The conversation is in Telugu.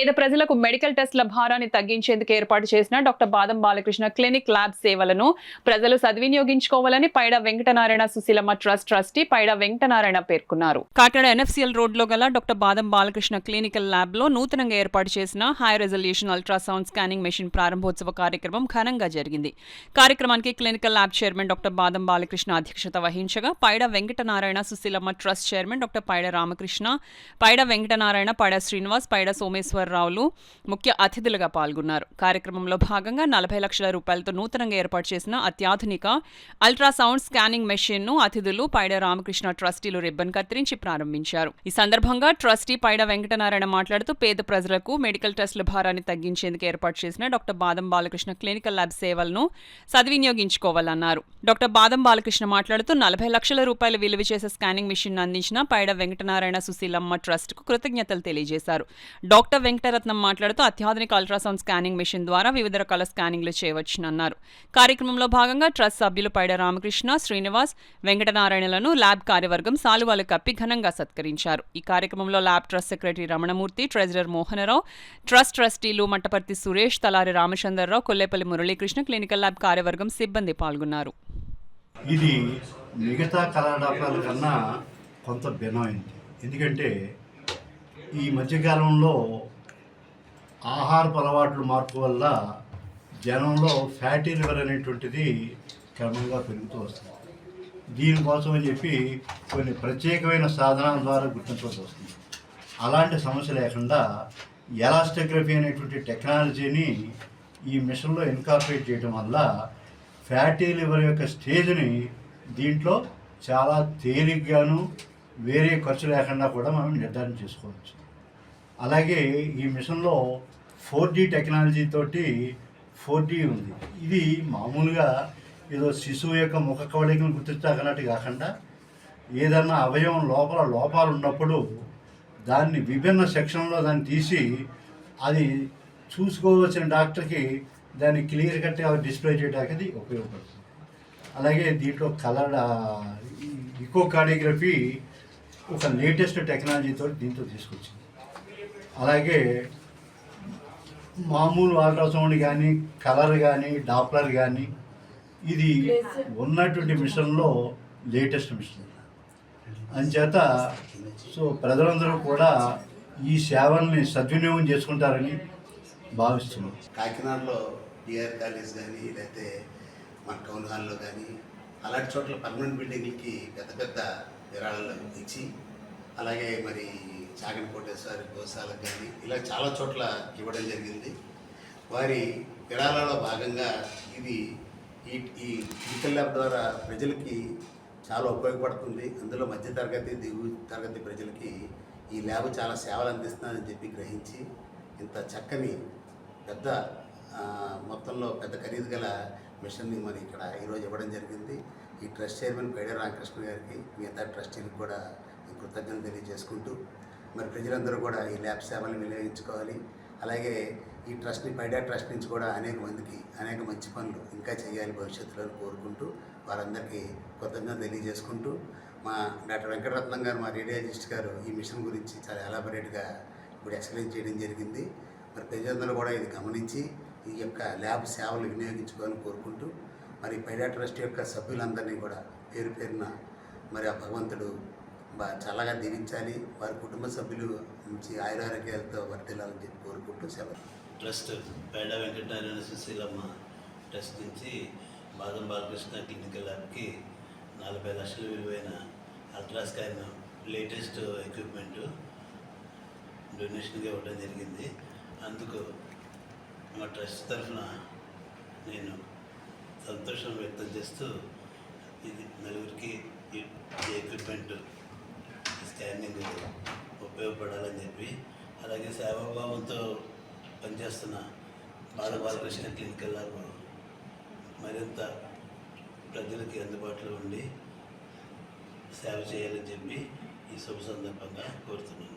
పేద ప్రజలకు మెడికల్ టెస్టుల భారాన్ని తగ్గించేందుకు ఏర్పాటు చేసిన డాక్టర్ బాదం బాలకృష్ణ క్లినిక్ ల్యాబ్ సేవలను ప్రజలు సద్వినియోగించుకోవాలని పైడా వెంకటనారాయణ సుశీలమ్మ ట్రస్ట్ ట్రస్టీ పైడా వెంకటనారాయణ పేర్కొన్నారు. కాకినాడ ఎన్ఎఫ్సిఎల్ రోడ్లో గల డాక్టర్ బాదం బాలకృష్ణ క్లినికల్ ల్యాబ్ లో నూతనంగా ఏర్పాటు చేసిన high resolution ultrasound scanning machine ప్రారంభోత్సవ కార్యక్రమం ఘనంగా జరిగింది. కార్యక్రమానికి క్లినికల్ ల్యాబ్ చైర్మన్ డాక్టర్ బాదం బాలకృష్ణ అధ్యక్షత వహించగా Paida Venkatanarayana Sushilamma trust chairman doctor Paida Ramakrishna, Paida Venkatanarayana, Paida Srinivas, Paida సోమేశ్వరరావులు ముఖ్య అతిథులుగా పాల్గొన్నారు. కార్యక్రమంలో భాగంగా 40 లక్షల రూపాయలతో నూతనంగా ఏర్పాటు చేసిన అత్యాధునిక అల్ట్రాసౌండ్ స్కానింగ్ మెషిన్ ను అతిథులు పైడా రామకృష్ణ ట్రస్టీలు రిబ్బన్ కత్తిరించి ప్రారంభించారు. ఈ సందర్భంగా ట్రస్టీ పైడా వెంకటనారాయణ మాట్లాడుతూ పేద ప్రజలకు మెడికల్ టెస్టుల భారాన్ని తగ్గించేందుకు ఏర్పాటు చేసిన డాక్టర్ బాదం బాలకృష్ణ క్లినికల్ ల్యాబ్ సేవలను సద్వినియోగించుకోవాలన్నారు. డాక్టర్ బాదం బాలకృష్ణ మాట్లాడుతూ 40 లక్షల రూపాయలు విలువ చేసే స్కానింగ్ మెషిన్ అందించిన పైడా వెంకటనారాయణ సుశీలమ్మ ట్రస్ట్ కు కృతజ్ఞతలు తెలియజేశారు. డాక్టర్ వెంకటరత్నం మాట్లాడుతూ అత్యాధునిక అల్ట్రాసౌండ్ స్కానింగ్ మెషిన్ ద్వారా వివిధ రకాల స్కానింగ్లు చేయవచ్చునన్నారు. కార్యక్రమంలో భాగంగా ట్రస్ట్ సభ్యులు పైడా రామకృష్ణ, శ్రీనివాస్, వెంకటనారాయణలను ల్యాబ్ కార్యవర్గం సాలువాలు కప్పి ఘనంగా సత్కరించారు. ఈ కార్యక్రమంలో lab trust secretary Ramanamurthy, treasurer Mohanarao, trust ట్రస్టీలు మట్టపర్తి సురేష్, తలారి రామచంద్రరావు, కొల్లేపల్లి మురళీకృష్ణ, క్లినికల్ ల్యాబ్ కార్యవర్గం సిబ్బంది పాల్గొన్నారు. ఇది మిగతా కళాడాపాల కన్నా కొంత భిన్నమైంది. ఎందుకంటే ఈ మధ్యకాలంలో ఆహారపు అలవాట్ల మార్పు వల్ల జనంలో ఫ్యాటీ లివర్ అనేటువంటిది క్రమంగా పెరుగుతూ వస్తుంది. దీనికోసం అని చెప్పి కొన్ని ప్రత్యేకమైన సాధనాల ద్వారా గుర్తించవలసి వస్తుంది. అలాంటి సమస్య లేకుండా ఎలాస్టోగ్రఫీ అనేటువంటి టెక్నాలజీని ఈ మిషన్లో ఇన్కార్పొరేట్ చేయడం వల్ల ఫ్యాటీ లివర్ యొక్క స్టేజ్ని దీంట్లో చాలా తేలిగ్గాను వేరే ఖర్చు లేకుండా కూడా మనం నిర్ధారణ చేసుకోవచ్చు. అలాగే ఈ మిషన్లో 4D టెక్నాలజీ తోటి 4D ఉంది. ఇది మామూలుగా ఏదో శిశువు యొక్క ముఖ కవళికను గుర్తించగలట్టు కాకుండా ఏదన్నా అవయవం లోపాలు ఉన్నప్పుడు దాన్ని విభిన్న సెక్షన్లో దాన్ని తీసి అది చూసుకోవచ్చిన డాక్టర్కి దాన్ని క్లియర్ కట్గా డిస్ప్లే చేయడానికి ఉపయోగపడుతుంది. అలాగే దీంట్లో ఇకోకార్డియోగ్రఫీ ఒక లేటెస్ట్ టెక్నాలజీతో దీంతో తీసుకొచ్చింది. అలాగే మామూలు అల్ట్రాసౌండ్ కానీ, కలర్ కానీ, డాప్లర్ కానీ ఇది ఉన్నటువంటి మిషన్లో లేటెస్ట్ మిషన్. అంచేత ప్రజలందరూ కూడా ఈ సేవల్ని సద్వినియోగం చేసుకుంటారని భావిస్తున్నాం. కాకినాడలో డిఆర్ కాలేజ్ కానీ, లేకపోతే మన టౌన్ హాల్లో కానీ అలాంటి చోట్ల పర్మనెంట్ బిల్డింగ్లకి పెద్ద పెద్ద విరాళాలు ఇచ్చి, అలాగే మరి చాగంటి కోటేశ్వరి గోశాలకు కానీ ఇలా చాలా చోట్ల ఇవ్వడం జరిగింది. వారి విరాళాల్లో భాగంగా ఇది ఈ క్లినికల్ ల్యాబ్ ద్వారా ప్రజలకి చాలా ఉపయోగపడుతుంది. అందులో మధ్యతరగతి, దిగువ తరగతి ప్రజలకి ఈ ల్యాబ్ చాలా సేవలు అందిస్తుందని చెప్పి గ్రహించి ఇంత చక్కని పెద్ద మొత్తంలో పెద్ద ఖరీదు గల మిషన్ని మరి ఇక్కడ ఈరోజు ఇవ్వడం జరిగింది. ఈ ట్రస్ట్ చైర్మన్ పైడా రామకృష్ణ గారికి, మిగతా ట్రస్టీలకు కూడా కృతజ్ఞతలు తెలియజేసుకుంటూ మరి ప్రజలందరూ కూడా ఈ ల్యాబ్ సేవలను వినియోగించుకోవాలి. అలాగే ఈ ట్రస్ట్ని పైడా ట్రస్ట్ నుంచి కూడా అనేక మందికి అనేక మంచి పనులు ఇంకా చేయాలి భవిష్యత్తులో కోరుకుంటూ వారందరికీ కృతజ్ఞతలు తెలియజేసుకుంటూ మా డాక్టర్ వెంకటరత్నం గారు, మా రేడియాలజిస్ట్ గారు ఈ మిషన్ గురించి చాలా ఎలాబొరేట్గా ఇప్పుడు ఎక్స్ప్లెయిన్ చేయడం జరిగింది. మరి ప్రజలందరూ కూడా ఇది గమనించి ఈ యొక్క ల్యాబ్ సేవలు వినియోగించుకోవాలని కోరుకుంటూ మరి పైడా ట్రస్ట్ యొక్క సభ్యులందరినీ కూడా పేరు పేరున మరి ఆ భగవంతుడు చల్లగా దీవించాలి, వారి కుటుంబ సభ్యులు నుంచి ఆయురారోగ్యాలతో వర్తిల్లాలని చెప్పి కోరుకుంటూ సెలవు. ట్రస్ట్ పైడా వెంకటనారాయణ సుశీలమ్మ ట్రస్ట్ నుంచి బాదం బాలకృష్ణ క్లినికల్ ల్యాబ్కి 40 లక్షల విలువైన అల్ట్రాస్కాన్ లేటెస్ట్ ఎక్విప్మెంటు డొనేషన్గా ఇవ్వడం జరిగింది. అందుకు మా ట్రస్ట్ తరఫున నేను సంతోషం వ్యక్తం చేస్తూ ఇది నలుగురికి ఈ ఎక్విప్మెంట్ స్కానింగ్ ఉపయోగపడాలని చెప్పి, అలాగే సేవాభావంతో పనిచేస్తున్న బాదం బాలకృష్ణ క్లినికల్ ల్యాబ్ మరింత ప్రజలకి అందుబాటులో ఉండి సేవ చేయాలని చెప్పి ఈ శుభ సందర్భంగా కోరుతున్నాను.